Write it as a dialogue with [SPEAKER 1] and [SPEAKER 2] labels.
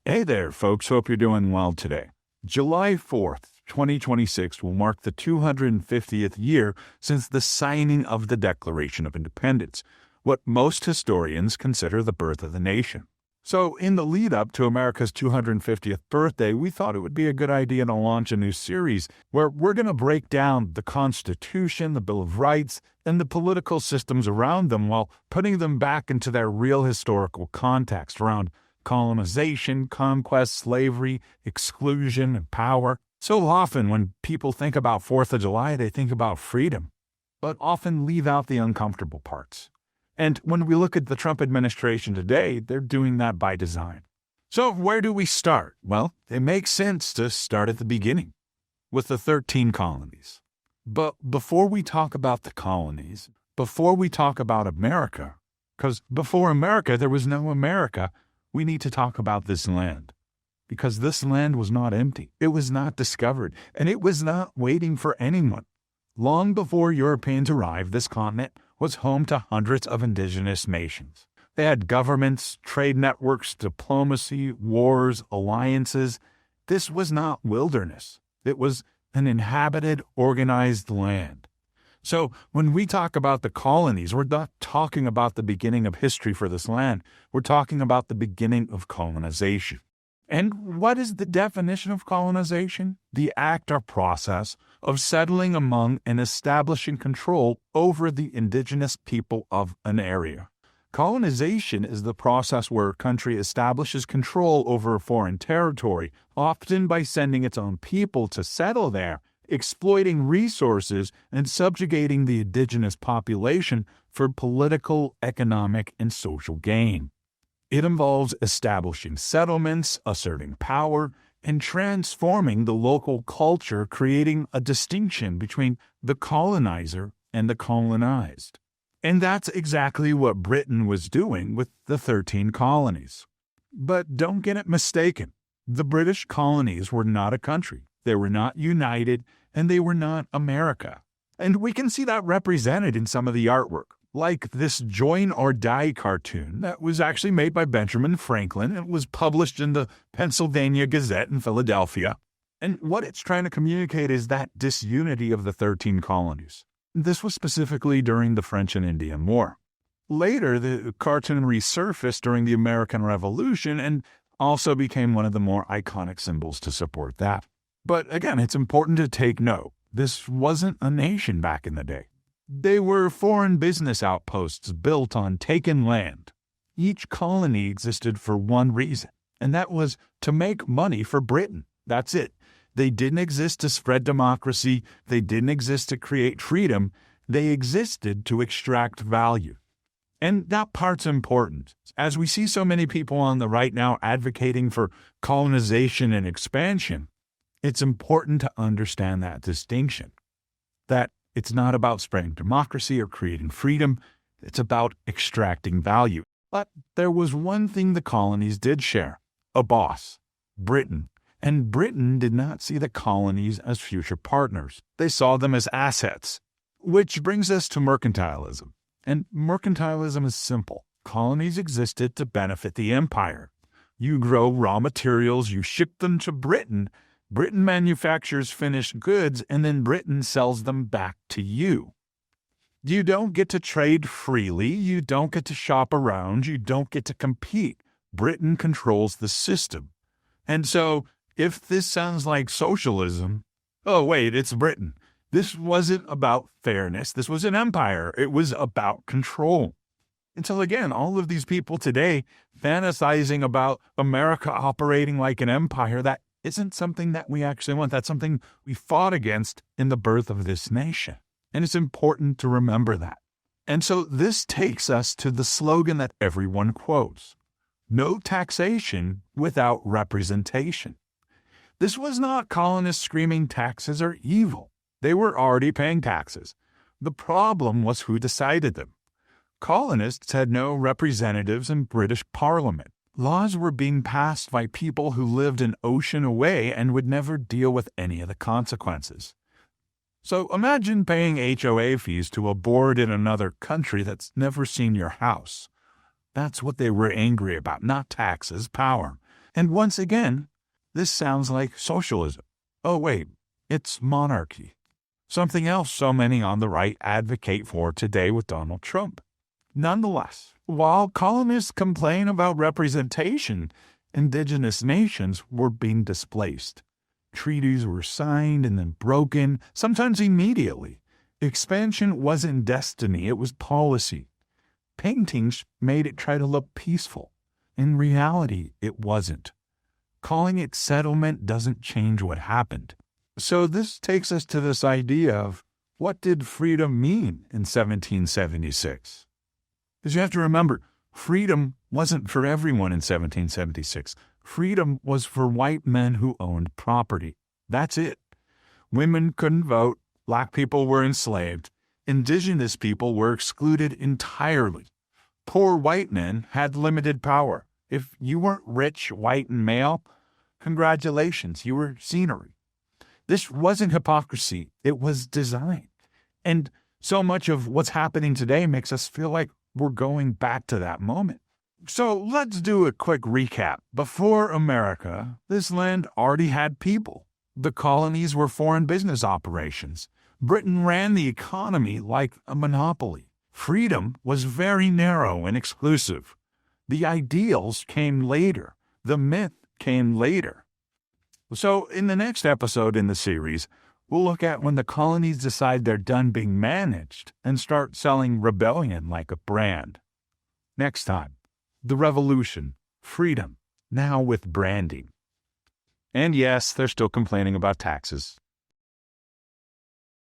[SPEAKER 1] Hey there, folks. Hope you're doing well today. July 4th, 2026 will mark the 250th year since the signing of the Declaration of Independence, what most historians consider the birth of the nation. So, in the lead up to America's 250th birthday, we thought it would be a good idea to launch a new series where we're going to break down the Constitution, the Bill of Rights, and the political systems around them while putting them back into their real historical context around colonization, conquest, slavery, exclusion, and power. So often when people think about 4th of July, they think about freedom, but often leave out the uncomfortable parts. And when we look at the Trump administration today, they're doing that by design. So where do we start? Well, it makes sense to start at the beginning, with the 13 colonies. But before we talk about the colonies, before we talk about America, because before America there was no America, we need to talk about this land. Because this land was not empty, it was not discovered, and it was not waiting for anyone. Long before Europeans arrived, this continent was home to hundreds of indigenous nations. They had governments, trade networks, diplomacy, wars, alliances. This was not wilderness. It was an inhabited, organized land. So when we talk about the colonies, we're not talking about the beginning of history for this land. We're talking about the beginning of colonization. And what is the definition of colonization? The act or process of settling among and establishing control over the indigenous people of an area. Colonization is the process where a country establishes control over a foreign territory, often by sending its own people to settle there, exploiting resources and subjugating the indigenous population for political, economic, and social gain. It involves establishing settlements, asserting power, and transforming the local culture, creating a distinction between the colonizer and the colonized. And that's exactly what Britain was doing with the 13 colonies. But don't get it mistaken. The British colonies were not a country. They were not united, and they were not America. And we can see that represented in some of the artwork, like this Join or Die cartoon that was actually made by Benjamin Franklin. It was published in the Pennsylvania Gazette in Philadelphia. And what it's trying to communicate is that disunity of the 13 colonies. This was specifically during the French and Indian War. Later, the cartoon resurfaced during the American Revolution and also became one of the more iconic symbols to support that. But again, it's important to take note. This wasn't a nation back in the day. They were foreign business outposts built on taken land. Each colony existed for one reason, and that was to make money for Britain. That's it. They didn't exist to spread democracy. They didn't exist to create freedom. They existed to extract value. And that part's important. As we see so many people on the right now advocating for colonization and expansion, it's important to understand that distinction, that it's not about spreading democracy or creating freedom. It's about extracting value. But there was one thing the colonies did share, a boss, Britain. And Britain did not see the colonies as future partners. They saw them as assets. Which brings us to mercantilism. And mercantilism is simple. Colonies existed to benefit the empire. You grow raw materials, you ship them to Britain. Britain manufactures finished goods, and then Britain sells them back to you. You don't get to trade freely. You don't get to shop around. You don't get to compete. Britain controls the system. And so, if this sounds like socialism, oh wait, it's Britain. This wasn't about fairness. This was an empire. It was about control. And so again, all of these people today fantasizing about America operating like an empire, that isn't something that we actually want. That's something we fought against in the birth of this nation. And it's important to remember that. And so this takes us to the slogan that everyone quotes: no taxation without representation. This was not colonists screaming taxes are evil. They were already paying taxes. The problem was who decided them. Colonists had no representatives in British Parliament. Laws were being passed by people who lived an ocean away and would never deal with any of the consequences. So imagine paying HOA fees to a board in another country that's never seen your house. That's what they were angry about, not taxes, power. And once again, this sounds like socialism. Oh wait, it's monarchy. Something else so many on the right advocate for today with Donald Trump. Nonetheless, while colonists complain about representation, indigenous nations were being displaced. Treaties were signed and then broken, sometimes immediately. Expansion wasn't destiny, it was policy. Paintings made it try to look peaceful. In reality, it wasn't. Calling it settlement doesn't change what happened. So this takes us to this idea of what did freedom mean in 1776? Because you have to remember, freedom wasn't for everyone in 1776. Freedom was for white men who owned property. That's it. Women couldn't vote. Black people were enslaved. Indigenous people were excluded entirely. Poor white men had limited power. If you weren't rich, white, and male, congratulations, you were scenery. This wasn't hypocrisy. It was design. And so much of what's happening today makes us feel like we're going back to that moment. So let's do a quick recap. Before America, this land already had people. The colonies were foreign business operations. Britain ran the economy like a monopoly. Freedom was very narrow and exclusive. The ideals came later. The myth came later. So in the next episode in the series, we'll look at when the colonies decide they're done being managed and start selling rebellion like a brand. Next time, the revolution, freedom, now with branding. And yes, they're still complaining about taxes.